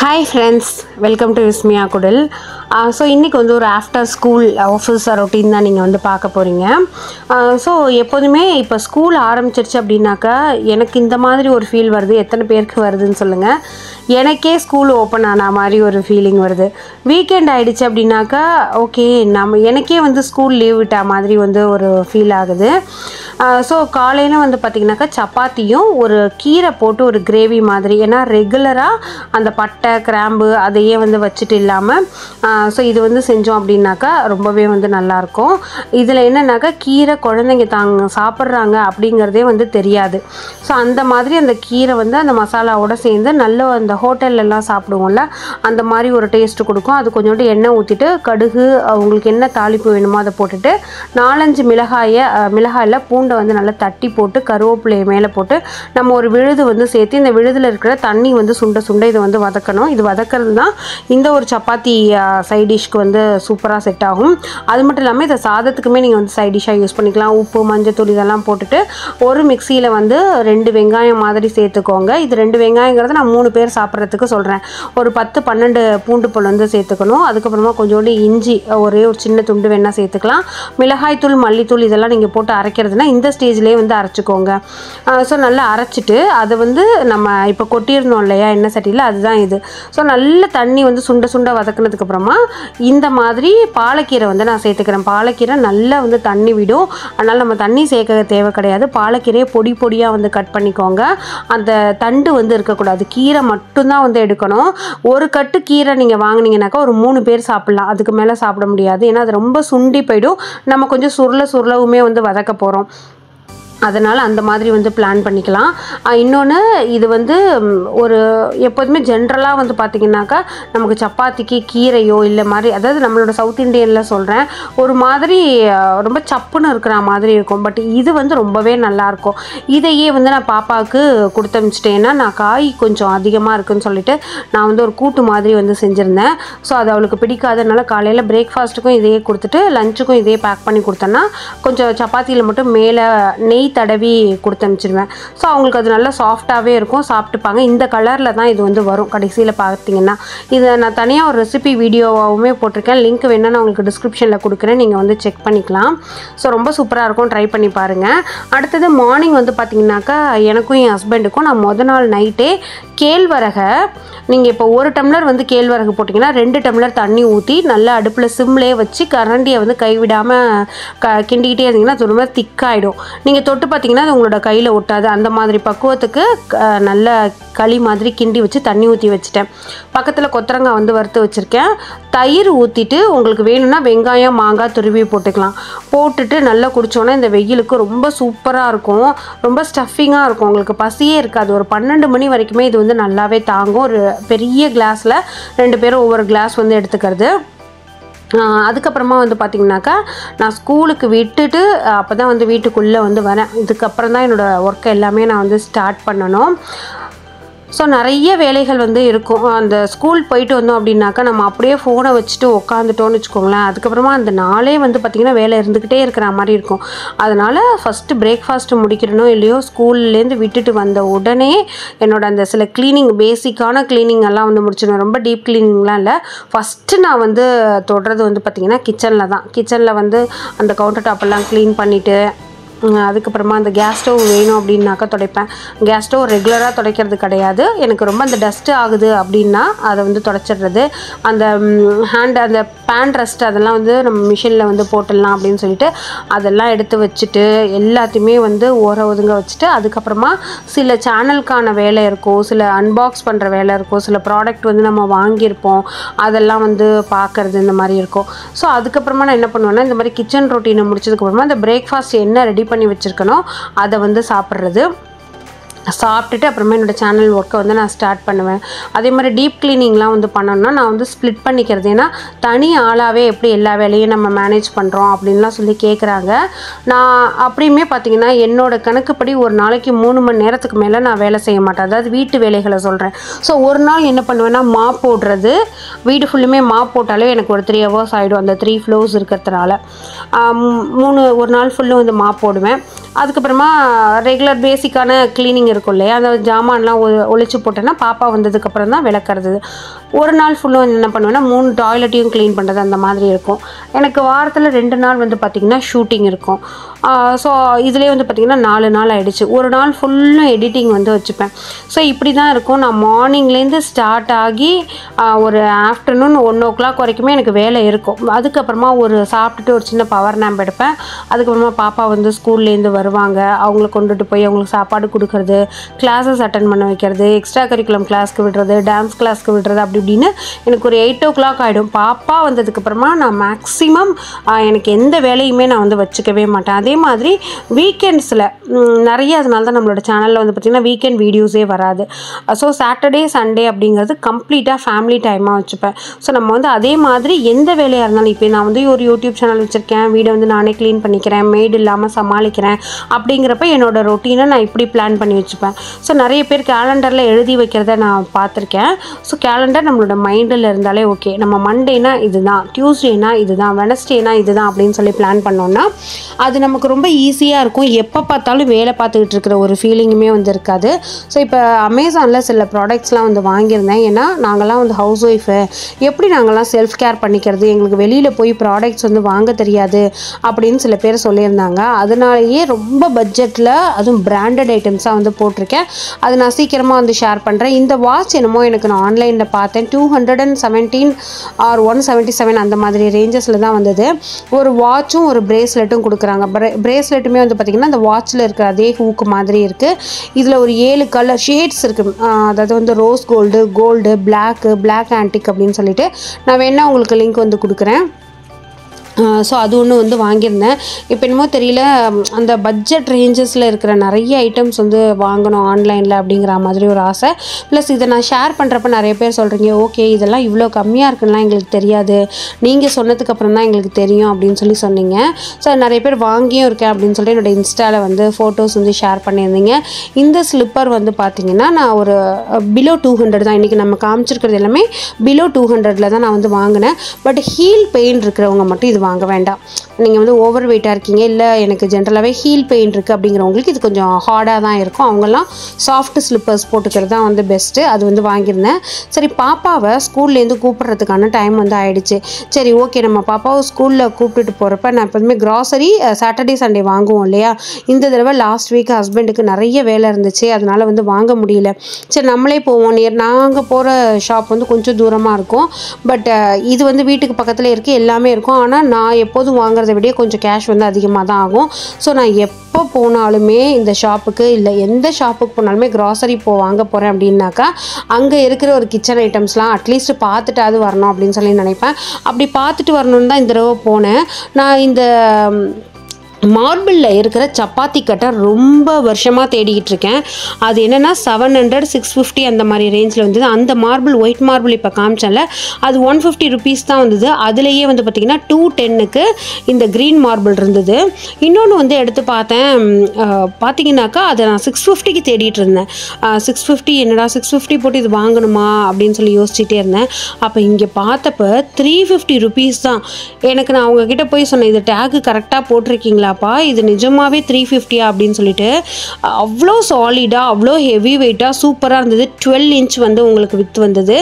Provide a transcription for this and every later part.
Hi friends, welcome to Vismiya Kudal. So இன்னைக்கு வந்து ஒரு ஆஃப்டர் ஸ்கூல் ஆஃபீஸ் ரொட்டீன் தான் நீங்கள் வந்து பார்க்க போகிறீங்க. ஸோ எப்போதுமே இப்போ ஸ்கூல் ஆரம்பிச்சிருச்சு அப்படின்னாக்கா எனக்கு இந்த மாதிரி ஒரு ஃபீல் வருது. எத்தனை பேருக்கு வருதுன்னு சொல்லுங்கள். எனக்கே ஸ்கூல் ஓப்பன் ஆன மாதிரி ஒரு ஃபீலிங் வருது. வீக்கெண்ட் ஆகிடுச்சு அப்படின்னாக்கா ஓகே எனக்கே வந்து ஸ்கூல் லீவ் விட்ட மாதிரி வந்து ஒரு ஃபீல் ஆகுது. ஸோ காலையில் வந்து பார்த்திங்கனாக்கா சப்பாத்தியும் ஒரு கீரை போட்டு ஒரு கிரேவி மாதிரி, ஏன்னா ரெகுலராக அந்த பட்டை கிராம்பு அதையே வந்து வச்சுட்டு இல்லாமல் ஸோ இது வந்து செஞ்சோம் அப்படின்னாக்கா ரொம்பவே வந்து நல்லாயிருக்கும். இதில் என்னன்னாக்கா கீரை குழந்தைங்க சாப்பிட்றாங்க அப்படிங்கிறதே வந்து தெரியாது. ஸோ அந்த மாதிரி அந்த கீரை வந்து அந்த மசாலாவோடு சேர்ந்து நல்ல அந்த ஹோட்டல்லலாம் சாப்பிடுவோம்ல அந்த மாதிரி ஒரு டேஸ்ட்டு கொடுக்கும். அது கொஞ்சோண்டு எண்ணெய் ஊற்றிட்டு கடுகு உங்களுக்கு என்ன தாளிப்பு வேணுமோ அதை போட்டுட்டு 4-5 மிளகாயில் பூண்டை வந்து நல்லா தட்டி போட்டு கருவேப்பிலையை மேலே போட்டு நம்ம ஒரு விழுது வந்து சேர்த்து இந்த விழுதில் இருக்கிற தண்ணி வந்து சுண்ட இதை வந்து வதக்கணும். இது வதக்கிறது தான் இந்த ஒரு சப்பாத்தி சைட் டிஷ்க்கு வந்து சூப்பராக செட் ஆகும். அது மட்டும் இல்லாமல் இதை சாதத்துக்குமே நீங்கள் வந்து சைட் டிஷ்ஷாக யூஸ் பண்ணிக்கலாம். உப்பு மஞ்சத்தூள் இதெல்லாம் போட்டுட்டு ஒரு மிக்சியில் வந்து 2 வெங்காயம் மாதிரி சேர்த்துக்கோங்க. இது 2 வெங்காயங்கிறது நான் 3 பேர் சாப்பிட்றதுக்கு சொல்கிறேன். ஒரு 10-12 பூண்டு பல் வந்து சேர்த்துக்கணும். அதுக்கப்புறமா கொஞ்சோண்டு இஞ்சி ஒரே ஒரு சின்ன துண்டு வேணால் சேர்த்துக்கலாம். மிளகாய்த்தூள் மல்லித்தூள் இதெல்லாம் நீங்கள் போட்டு அரைக்கிறதுனா இந்த ஸ்டேஜ்லேயே வந்து அரைச்சிக்கோங்க. ஸோ நல்லா அரைச்சிட்டு அதை வந்து நம்ம இப்போ கொட்டியிருந்தோம் இல்லையா எண்ணெய் சட்டியில், அதுதான் இது. ஸோ நல்ல தண்ணி வந்து சுண்ட வதக்கினதுக்கப்புறமா இந்த மாதிரி பாலக்கீரை வந்து நான் சேர்த்துக்கிறேன். பாலக்கீரை நல்லா வந்து தண்ணி விடும். அதனால் நம்ம தண்ணி சேர்க்க தேவை கிடையாது. பாலக்கீரையை பொடியாக வந்து கட் பண்ணிக்கோங்க. அந்த தண்டு வந்து இருக்கக்கூடாது, கீரை மட்டும்தான் வந்து எடுக்கணும். ஒரு கட்டு கீரை நீங்கள் வாங்கினீங்கன்னாக்கா ஒரு 3 பேர் சாப்பிட்லாம், அதுக்கு மேலே சாப்பிட முடியாது. ஏன்னா அது ரொம்ப சுண்டி போயிடும். நம்ம கொஞ்சம் சுருளவுமே வந்து வதக்க போகிறோம். அதனால் அந்த மாதிரி வந்து பிளான் பண்ணிக்கலாம். இன்னொன்று இது வந்து ஒரு எப்போதுமே ஜென்ரலாக வந்து பார்த்திங்கனாக்கா நமக்கு சப்பாத்திக்கு கீரையோ இல்லை மாதிரி, அதாவது நம்மளோட சவுத் இண்டியனில் சொல்கிறேன், ஒரு மாதிரி ரொம்ப சப்புன்னு இருக்கிற மாதிரி இருக்கும். பட் இது வந்து ரொம்பவே நல்லாயிருக்கும். இதையே வந்து நான் பாப்பாவுக்கு கொடுத்து அனுப்பிச்சிட்டேன்னா நான் காய் கொஞ்சம் அதிகமாக இருக்குதுன்னு சொல்லிட்டு நான் வந்து ஒரு கூட்டு மாதிரி வந்து செஞ்சுருந்தேன். ஸோ அது அவளுக்கு பிடிக்காதனால காலையில் பிரேக்ஃபாஸ்ட்டுக்கும் இதையே கொடுத்துட்டு லஞ்சுக்கும் இதையே பேக் பண்ணி கொடுத்தேன்னா கொஞ்சம் சப்பாத்தியில் மட்டும் மேலே நெய் தடவி கொடுத்து அனுப்பிச்சிடுவேன். ஸோ அவங்களுக்கு அது நல்லா சாஃப்டாகவே இருக்கும், சாப்பிட்டுப்பாங்க. இந்த கலரில் தான் இது வந்து வரும் கடைசியில் பார்த்தீங்கன்னா. இதை நான் தனியாக ஒரு ரெசிபி வீடியோவாகவுமே போட்டிருக்கேன். லிங்க் வேணால் நான் உங்களுக்கு டிஸ்கிரிப்ஷனில் கொடுக்குறேன், நீங்கள் வந்து செக் பண்ணிக்கலாம். ஸோ ரொம்ப சூப்பராக இருக்கும், ட்ரை பண்ணி பாருங்கள். அடுத்தது மார்னிங் வந்து பார்த்திங்கனாக்கா எனக்கும் என் ஹஸ்பண்டுக்கும் நான் நாள் நைட்டே கேழ்வரகை, நீங்கள் இப்போ 1 டம்ளர் வந்து கேழ்வரகு போட்டிங்கன்னா 2 டம்ளர் தண்ணி ஊற்றி நல்லா அடுப்பில் சிம்லேயே வச்சு கரண்டியை வந்து கைவிடாமல் கிண்டிக்கிட்டே இருந்தீங்கன்னா அது ரொம்ப திக்காகிடும். நீங்கள் தொட்டு பார்த்தீங்கன்னா அது உங்களோட கையில் ஒட்டாது. அந்த மாதிரி பக்குவத்துக்கு நல்ல களி மாதிரி கிண்டி வச்சு தண்ணி ஊற்றி வச்சுட்டேன். பக்கத்தில் கொத்தரங்காய் வந்து வறுத்து வச்சுருக்கேன். தயிர் ஊற்றிட்டு உங்களுக்கு வேணும்னா வெங்காயம் மாங்காய் துருவி போட்டுக்கலாம். போட்டுட்டு நல்லா குடித்தோன்னா இந்த வெயிலுக்கு ரொம்ப சூப்பராக இருக்கும், ரொம்ப ஸ்டஃபிங்காக இருக்கும், உங்களுக்கு பசியே இருக்காது. ஒரு 12 மணி வரைக்குமே இது வந்து நல்லாவே தாங்கும். ஒரு பெரிய கிளாஸில் 2 பேரும் ஒவ்வொரு கிளாஸ் வந்து எடுத்துக்கிறது. அதுக்கப்புறமா வந்து பார்த்திங்கனாக்கா நான் ஸ்கூலுக்கு விட்டுட்டு அப்போ தான் வந்து வீட்டுக்குள்ளே வந்து வரேன். இதுக்கப்புறம் தான் என்னோடய ஒர்க்கை எல்லாமே நான் வந்து ஸ்டார்ட் பண்ணணும். ஸோ நிறைய வேலைகள் வந்து இருக்கும். அந்த ஸ்கூல் போயிட்டு வந்தோம் அப்படின்னாக்கா நம்ம அப்படியே ஃபோனை வச்சுட்டு உட்காந்துட்டோன்னு வச்சுக்கோங்களேன், அதுக்கப்புறமா அந்த நாளே வந்து பார்த்திங்கன்னா வேலை இருந்துக்கிட்டே இருக்கிற மாதிரி இருக்கும். அதனால் ஃபஸ்ட்டு பிரேக்ஃபாஸ்ட்டு முடிக்கிறனோ இல்லையோ ஸ்கூல்லேருந்து விட்டுட்டு வந்த உடனே என்னோடய அந்த சில க்ளீனிங், பேசிக்கான க்ளீனிங் எல்லாம் வந்து முடிச்சிடுவேன். ரொம்ப டீப் க்ளீனிங்லாம் இல்லை. ஃபஸ்ட்டு நான் வந்து தொடுறது வந்து பார்த்திங்கன்னா கிச்சனில் தான். கிச்சனில் வந்து அந்த கவுண்டர் டாப்பெல்லாம் க்ளீன் பண்ணிவிட்டு அதுக்கப்புறமா அந்த கேஸ் ஸ்டவ் வேணும் அப்படின்னாக்கா துடைப்பேன். கேஸ் ஸ்டவ் ரெகுலராக துடைக்கிறது கிடையாது. எனக்கு ரொம்ப அந்த டஸ்ட்டு ஆகுது அப்படின்னா அதை வந்து துடைச்சிடுறது. அந்த அந்த பேன் ரெஸ்ட் அதெல்லாம் வந்து நம்ம மிஷினில் வந்து போட்டுடலாம் அப்படின்னு சொல்லிட்டு அதெல்லாம் எடுத்து வச்சுட்டு எல்லாத்தையுமே வந்து ஒதுங்க வச்சுட்டு அதுக்கப்புறமா சில சேனலுக்கான வேலை இருக்கும், சில அன்பாக்ஸ் பண்ணுற வேலை இருக்கும், சில ப்ராடக்ட் வந்து நம்ம வாங்கியிருப்போம் அதெல்லாம் வந்து பார்க்குறது இந்த மாதிரி இருக்கும். ஸோ அதுக்கப்புறமா நான் என்ன பண்ணுவேன்னா இந்த மாதிரி கிச்சன் ரொட்டீனை முடிச்சதுக்கப்புறமா இந்த பிரேக்ஃபாஸ்ட் என்ன ரெடி பண்ணி வச்சுருக்கணும் அதை வந்து சாப்பிட்றது. சாப்பிட்டுட்டு அப்புறமா என்னோடய சேனல் ஒர்க்கை வந்து நான் ஸ்டார்ட் பண்ணுவேன். அதே மாதிரி டீப் க்ளீனிங்லாம் வந்து பண்ணணும்னா நான் வந்து ஸ்ப்ளிட் பண்ணிக்கிறது. ஏன்னா தனி ஆளாகவே எப்படி எல்லா வேலையும் நம்ம மேனேஜ் பண்ணுறோம் அப்படின்லாம் சொல்லி கேட்குறாங்க. நான் அப்படியுமே பார்த்திங்கன்னா என்னோடய கணக்குப்படி ஒரு நாளைக்கு 3 மணி நேரத்துக்கு மேலே நான் வேலை செய்ய மாட்டேன். அதாவது வீட்டு வேலைகளை சொல்கிறேன். ஸோ ஒரு நாள் என்ன பண்ணுவேன்னா மாப் போடுறது, வீடு ஃபுல்லுமே மாப் போட்டாலே எனக்கு ஒரு 3 hours ஆகிடும். அந்த 3 floors இருக்கிறதுனால ஒரு நாள் ஃபுல்லும் வந்து மாப் போடுவேன். அதுக்கப்புறமா ரெகுலர் பேசிக்கான க்ளீனிங் இருக்கும் இல்லையா, அந்த ஜாமான்லாம் ஒழிச்சு போட்டேன்னா பாப்பா வந்ததுக்கப்புறம் தான் விளக்குறது. ஒரு நாள் ஃபுல்லும் என்ன பண்ணுவேன்னா 3 டாய்லெட்டையும் க்ளீன் பண்ணுறது அந்த மாதிரி இருக்கும். எனக்கு வாரத்தில் 2 நாள் வந்து பார்த்திங்கன்னா ஷூட்டிங் இருக்கும். ஸோ இதிலே வந்து பார்த்திங்கன்னா 4 நாள் ஆகிடுச்சு. ஒரு நாள் ஃபுல்லும் எடிட்டிங் வந்து வச்சுப்பேன். ஸோ இப்படி தான் இருக்கும். நான் மார்னிங்லேருந்து ஸ்டார்ட் ஆகி ஒரு ஆஃப்டர்நூன் 1 o'clock வரைக்குமே எனக்கு வேலை இருக்கும். அதுக்கப்புறமா ஒரு சாப்பிட்டுட்டு ஒரு சின்ன பவர் நேம்ப் எடுப்பேன். அதுக்கப்புறமா பாப்பா வந்து ஸ்கூல்லேருந்து வருவாங்க, அவங்கள கொண்டுட்டு போய் அவங்களுக்கு சாப்பாடு கொடுக்குறது, கிளாஸஸ் அட்டன் பண்ண வைக்கிறது, எக்ஸ்ட்ரா கரிக்குலம் கிளாஸ்க்கு விடுறது, டான்ஸ் கிளாஸ்க்கு விடுறது, அப்படி இப்படின்னு எனக்கு ஒரு 8 o'clock ஆகிடும். பாப்பா வந்ததுக்கப்புறமா நான் மேக்ஸிமம் எனக்கு எந்த வேலையுமே நான் வந்து வச்சுக்கவே மாட்டேன். அதே மாதிரி வீக்கெண்ட்ஸில் நிறைய, அதனால தான் நம்மளோட சேனலில் வந்து பார்த்திங்கன்னா வீக்கெண்ட் வீடியோஸே வராது. ஸோ சாட்டர்டே சண்டே அப்படிங்கிறது கம்ப்ளீட்டாக ஃபேமிலி டைமாக வச்சுப்பேன். ஸோ நம்ம வந்து அதே மாதிரி எந்த வேலையாக இருந்தாலும், இப்போ நான் வந்து ஒரு யூடியூப் சேனல் வச்சுருக்கேன், வீடை வந்து நானே க்ளீன் பண்ணிக்கிறேன், மெய்டு இல்லாமல் சமாளிக்கிறேன், அப்படிங்கிறப்ப என்னோடய ரொட்டீனை நான் இப்படி பிளான் பண்ணி வச்சுப்பேன். ஸோ நிறைய பேர் கேலண்டரில் எழுதி வைக்கிறத நான் பார்த்துருக்கேன். ஸோ கேலண்டர் நம்மளோட மைண்டில் இருந்தாலே ஓகே, நம்ம மண்டேனா இதுதான், டியூஸ்டேனா இதுதான், வெனஸ்டேனா இதுதான் அப்படின்னு சொல்லி பிளான் பண்ணோன்னா அது நமக்கு ரொம்ப ஈஸியாக இருக்கும். எப்போ பார்த்தாலும் வேலை பார்த்துக்கிட்டு இருக்கிற ஒரு ஃபீலிங்குமே வந்து இருக்காது. ஸோ இப்போ அமேசானில் சில ப்ராடக்ட்ஸ்லாம் வந்து வாங்கியிருந்தேன். ஏன்னா நாங்கள்லாம் வந்து ஹவுஸ் ஒய்ஃபு, எப்படி நாங்கள்லாம் செல்ஃப் கேர் பண்ணிக்கிறது, எங்களுக்கு வெளியில் போய் ப்ராடக்ட்ஸ் வந்து வாங்க தெரியாது அப்படின்னு சில பேர் சொல்லியிருந்தாங்க. அதனாலேயே ரொம்ப பட்ஜெட்டில் அதுவும் பிராண்டட் ஐட்டம்ஸாக வந்து போட்டிருக்கேன். அது நான் சீக்கிரமாக வந்து ஷேர் பண்ணுறேன். இந்த வாட்ச் என்னமோ எனக்கு நான் ஆன்லைனில் பார்த்தேன், 217 ஆர் 177 அந்த மாதிரி ரேஞ்சஸில் தான் வந்தது. ஒரு வாட்சும் ஒரு பிரேஸ்லெட்டும் கொடுக்குறாங்க. பிரேஸ்லெட்டுமே வந்து பார்த்திங்கன்னா அந்த வாட்சில் இருக்கிற அதே ஹூக்கு மாதிரி இருக்குது. இதில் ஒரு 7 கலர் ஷேட்ஸ் இருக்குது. அதாவது வந்து ரோஸ் கோல்டு, பிளாக் ஆன்டிக் அப்படின்னு சொல்லிட்டு நான் வேணா உங்களுக்கு லிங்க் வந்து கொடுக்குறேன். ஸோ அது ஒன்று வந்து வாங்கியிருந்தேன். இப்போ என்னமோ தெரியல, அந்த பட்ஜெட் ரேஞ்சஸில் இருக்கிற நிறைய ஐட்டம்ஸ் வந்து வாங்கணும் ஆன்லைனில் அப்படிங்கிற மாதிரி ஒரு ஆசை. ப்ளஸ் இதை நான் ஷேர் பண்ணுறப்ப நிறைய பேர் சொல்கிறீங்க, ஓகே இதெல்லாம் இவ்வளோ கம்மியாக இருக்குன்னா எங்களுக்கு தெரியாது, நீங்கள் சொன்னதுக்கப்புறம் தான் எங்களுக்கு தெரியும் அப்படின்னு சொல்லி சொன்னீங்க. ஸோ நிறைய பேர் வாங்கியும் இருக்கேன் அப்படின்னு சொல்லிட்டு என்னோடய இன்ஸ்டாவில் வந்து ஃபோட்டோஸ் வந்து ஷேர் பண்ணியிருந்தீங்க. இந்த ஸ்லிப்பர் வந்து பார்த்திங்கன்னா நான் ஒரு பிலோ 200 தான், இன்றைக்கி நம்ம காமிச்சிருக்கிறது எல்லாமே பிலோ 200 தான் நான் வந்து வாங்கினேன். பட் ஹீல் பெயின் இருக்கிறவங்க மட்டும் இது வாங்க வேண்டாம். நீங்கள் வந்து ஓவர் வெயிட்டாக இருக்கீங்க, இல்லை எனக்கு ஜென்ரலாகவே ஹீல் பெயின் இருக்குது அப்படிங்கிறவங்களுக்கு இது கொஞ்சம் ஹார்டாக தான் இருக்கும். அவங்கெல்லாம் சாஃப்ட் ஸ்லிப்பர்ஸ் போட்டுக்கிறது தான் வந்து பெஸ்ட்டு. அது வந்து வாங்கியிருந்தேன். சரி, பாப்பாவை ஸ்கூல்லேருந்து கூப்பிட்றதுக்கான டைம் வந்து ஆகிடுச்சு. சரி ஓகே, நம்ம பாப்பாவை ஸ்கூலில் கூப்பிட்டுட்டு போகிறப்ப நான் எப்போதுமே கிராசரி சாட்டர்டே சண்டே வாங்குவோம் இல்லையா. இந்த தடவை லாஸ்ட் வீக் ஹஸ்பண்டுக்கு நிறைய வேலை இருந்துச்சு, அதனால் வந்து வாங்க முடியல. சரி நம்மளே போவோம். நாங்கள் போகிற ஷாப் வந்து கொஞ்சம் தூரமாக இருக்கும். பட் இது வந்து வீட்டுக்கு பக்கத்தில் இருக்குது, எல்லாமே இருக்கும். ஆனால் நான் எப்போதும் வாங்குறதை விட கொஞ்சம் கேஷ் வந்து அதிகமாக தான் ஆகும். ஸோ நான் எப்போ போனாலுமே இந்த ஷாப்புக்கு, இல்லை எந்த ஷாப்புக்கு போனாலுமே கிராசரி வாங்க போகிறேன் அப்படின்னாக்கா அங்கே இருக்கிற ஒரு கிச்சன் ஐட்டம்ஸ்லாம் அட்லீஸ்ட் பார்த்துட்டாவது வரணும் அப்படின்னு சொல்லி நினைப்பேன். அப்படி பார்த்துட்டு வரணுன்னு தான் இந்த தடவை போனேன். நான் இந்த மார்பிளில் இருக்கிற சப்பாத்தி கட்டர் ரொம்ப வருஷமாக தேடிக்கிட்டு இருக்கேன். அது என்னென்னா 700 650 அந்த மாதிரி ரேஞ்சில் வந்தது. அந்த மார்பிள், ஒயிட் மார்பிள் இப்போ காமிச்சல, அது 150 rupees தான் வந்தது. அதுலேயே வந்து பார்த்திங்கன்னா 210க்கு இந்த க்ரீன் மார்பிள் இருந்தது. இன்னொன்று வந்து எடுத்து பார்த்தேன், பார்த்திங்கனாக்கா அதை நான் 650க்கு தேடிட்டு இருந்தேன். 650 என்னடா 650 போட்டு இது வாங்கணுமா அப்படின்னு சொல்லி யோசிச்சுட்டே இருந்தேன். அப்போ இங்கே பார்த்தப்போ 350 rupees தான். எனக்கு நான் அவங்கக்கிட்ட போய் சொன்னேன், இது டேக்கு கரெக்டாக போட்டிருக்கீங்களா, இது நிஜமாவே 350 அப்படின்னு சொல்லிட்டு. அவ்வளோ சாலிடாக, அவ்வளோ ஹெவி வெயிட்டாக சூப்பராக இருந்தது. 12 inch வந்து உங்களுக்கு வித் வந்தது.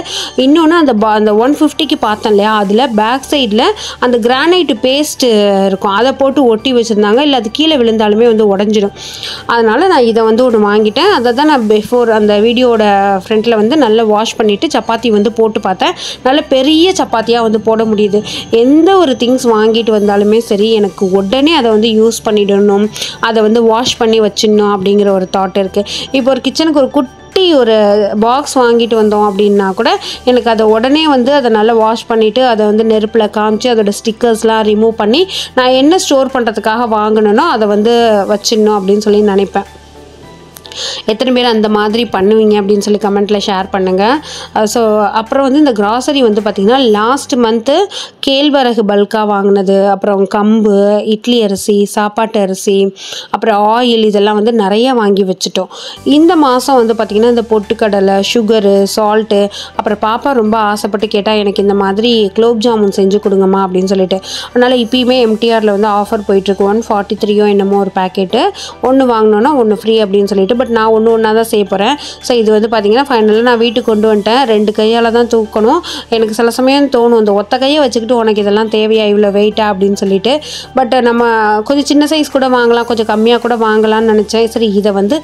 இன்னொன்று அந்த 150க்கு பார்த்தேன் இல்லையா, அதில் பேக் சைடில் அந்த கிரானைட் பேஸ்ட் இருக்கும், அதை போட்டு ஒட்டி வச்சுருந்தாங்க. இல்லை அது கீழே விழுந்தாலுமே வந்து உடஞ்சிடும். அதனால் நான் இதை வந்து ஒன்று வாங்கிட்டேன். அதை தான் நான் பிஃபோர் அந்த வீடியோட ஃப்ரண்ட்டில் வந்து நல்லா வாஷ் பண்ணிவிட்டு சப்பாத்தி வந்து போட்டு பார்த்தேன். நல்ல பெரிய சப்பாத்தியாக வந்து போட முடியுது. எந்த ஒரு திங்ஸ் வாங்கிட்டு வந்தாலுமே சரி, எனக்கு உடனே அதை வந்து யூஸ் பண்ணிடணும், அதை வந்து வாஷ் பண்ணி வச்சிடணும் அப்படிங்கிற ஒரு தாட் இருக்குது. இப்போ ஒரு கிச்சனுக்கு ஒரு ஒரு பாக்ஸ் வாங்கிட்டு வந்தோம் அப்படின்னா கூட எனக்கு அதை உடனே வந்து அதை நல்லா வாஷ் பண்ணிவிட்டு அதை வந்து நெருப்பில் காமிச்சு அதோட ஸ்டிக்கர்ஸ்லாம் ரிமூவ் பண்ணி நான் என்ன ஸ்டோர் பண்ணுறதுக்காக வாங்கணுன்னோ அதை வந்து வச்சிடணும் அப்படின்னு சொல்லி நினைப்பேன். எத்தனை பேர் அந்த மாதிரி பண்ணுவீங்க அப்படின்னு சொல்லி கமெண்ட்டில் ஷேர் பண்ணுங்கள். ஸோ அப்புறம் வந்து இந்த கிராசரி வந்து பார்த்திங்கன்னா லாஸ்ட் மந்த்து கேழ்வரகு பல்காக வாங்கினது, அப்புறம் கம்பு, இட்லி அரிசி, சாப்பாட்டு அரிசி, அப்புறம் ஆயில் இதெல்லாம் வந்து நிறையா வாங்கி வச்சுட்டோம். இந்த மாதம் வந்து பார்த்திங்கன்னா இந்த பொட்டுக்கடலை, சுகரு, சால்ட்டு, அப்புறம் பாப்பா ரொம்ப ஆசைப்பட்டு கேட்டால் எனக்கு இந்த மாதிரி குலோப் ஜாமுன் செஞ்சு கொடுங்கம்மா அப்படின்னு சொல்லிட்டு. அதனால் இப்போயுமே எம்டிஆரில் வந்து ஆஃபர் போயிட்டுருக்கு. 143 என்னமோ ஒரு பேக்கெட்டு, ஒன்று வாங்கினோன்னா ஒன்று ஃப்ரீ அப்படின்னு சொல்லிட்டு. பட் நான் ஒன்றா தான் செய்ய போகிறேன். ஸோ இது வந்து பார்த்திங்கன்னா ஃபைனலாக நான் வீட்டுக்கு கொண்டு வந்துட்டேன். 2 கையால் தான் தூக்கணும். எனக்கு சில சமயம் தோணும் இந்த ஒத்த கையை வச்சுக்கிட்டு உனக்கு இதெல்லாம் தேவையா, இவ்வளோ வெயிட்டா அப்படின்னு சொல்லிட்டு. பட் நம்ம கொஞ்சம் சின்ன சைஸ் கூட வாங்கலாம், கொஞ்சம் கம்மியாக கூட வாங்கலாம்னு நினச்சேன். சரி இதை வந்து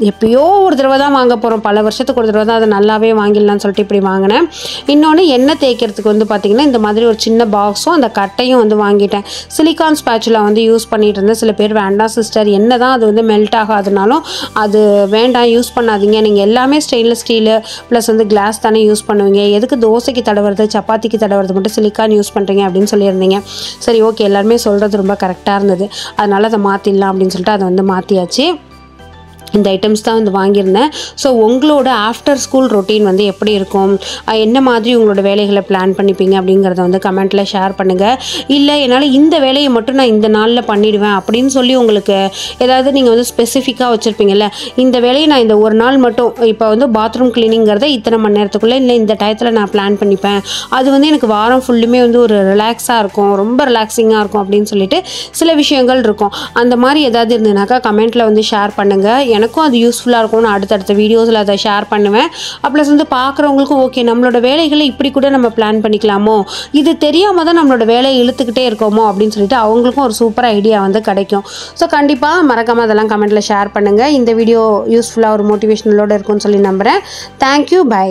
எப்பயோ ஒரு தடவை தான் வாங்க போகிறோம், பல வருஷத்துக்கு ஒரு தடவை தான், அதை நல்லாவே வாங்கிடலான்னு சொல்லிட்டு இப்படி வாங்கினேன். இன்னொன்று எண்ணெய் தேய்க்கிறதுக்கு வந்து பார்த்திங்கன்னா இந்த மாதிரி ஒரு சின்ன பாக்ஸும் அந்த கட்டையும் வந்து வாங்கிட்டேன். சிலிக்கான் ஸ்பேச்சுலா வந்து யூஸ் பண்ணிகிட்டு இருந்தேன். சில பேர் வேண்டாம் சிஸ்டர், என்ன தான் அது வந்து மெல்ட் ஆகாதுனாலும் அது வேண்டாம், யூஸ் பண்ணாதீங்க, நீங்கள் எல்லாமே ஸ்டெயின்லெஸ் ஸ்டீலு ப்ளஸ் வந்து கிளாஸ் தானே யூஸ் பண்ணுவீங்க, எதுக்கு தோசைக்கு தடவுறது சப்பாத்திக்கு தடவுறது மட்டும் சிலிக்கான் யூஸ் பண்ணுறீங்க அப்படின்னு சொல்லியிருந்தீங்க. சரி ஓகே, எல்லாருமே சொல்கிறது ரொம்ப கரெக்டாக இருந்தது, அதனால் அதை மாற்றிடலாம் அப்படின்னு சொல்லிட்டு அதை வந்து மாற்றியாச்சு. இந்த ஐட்டம்ஸ் தான் வந்து வாங்கியிருந்தேன். ஸோ உங்களோட ஆஃப்டர் ஸ்கூல் ரொட்டீன் வந்து எப்படி இருக்கும், என்ன மாதிரி உங்களோட வேலைகளை பிளான் பண்ணிப்பீங்க அப்படிங்கிறத வந்து கமெண்ட்டில் ஷேர் பண்ணுங்கள். இல்லை என்னால் இந்த வேலையை மட்டும் நான் இந்த நாளில் பண்ணிவிடுவேன் அப்படின்னு சொல்லி உங்களுக்கு ஏதாவது நீங்கள் வந்து ஸ்பெசிஃபிக்காக வச்சுருப்பீங்கல்ல, இந்த வேலையை நான் இந்த ஒரு நாள் மட்டும், இப்போ வந்து பாத்ரூம் கிளீனிங்கிறத இத்தனை மணி நேரத்துக்குள்ளே இல்லை இந்த டயத்தில் நான் பிளான் பண்ணிப்பேன், அது வந்து எனக்கு வாரம் ஃபுல்லுமே வந்து ஒரு ரிலாக்ஸாக இருக்கும், ரொம்ப ரிலாக்ஸிங்காக இருக்கும் அப்படின்னு சொல்லிட்டு சில விஷயங்கள் இருக்கும். அந்த மாதிரி ஏதாவது இருந்ததுனாக்கா கமெண்ட்டில் வந்து ஷேர் பண்ணுங்கள். எனக்கும் அது யூஸ்ஃபுல்லாக இருக்கும்னு அடுத்தடுத்த வீடியோஸில் அதை ஷேர் பண்ணுவேன். ப்ளஸ் வந்து பார்க்குறவங்களுக்கும் ஓகே நம்மளோட வேலைகளை இப்படி கூட நம்ம பிளான் பண்ணிக்கலாமோ, இது தெரியாமல் தான் நம்மளோட வேலையை இழுத்துக்கிட்டே இருக்கோமோ அப்படின்னு சொல்லிட்டு அவங்களுக்கும் ஒரு சூப்பர் ஐடியா வந்து கிடைக்கும். ஸோ கண்டிப்பாக மறக்காமல் அதெல்லாம் கமெண்ட்டில் ஷேர் பண்ணுங்கள். இந்த வீடியோ யூஸ்ஃபுல்லாக ஒரு மோட்டிவேஷனலோடு இருக்கும்னு சொல்லி நம்புகிறேன். Thank you, by.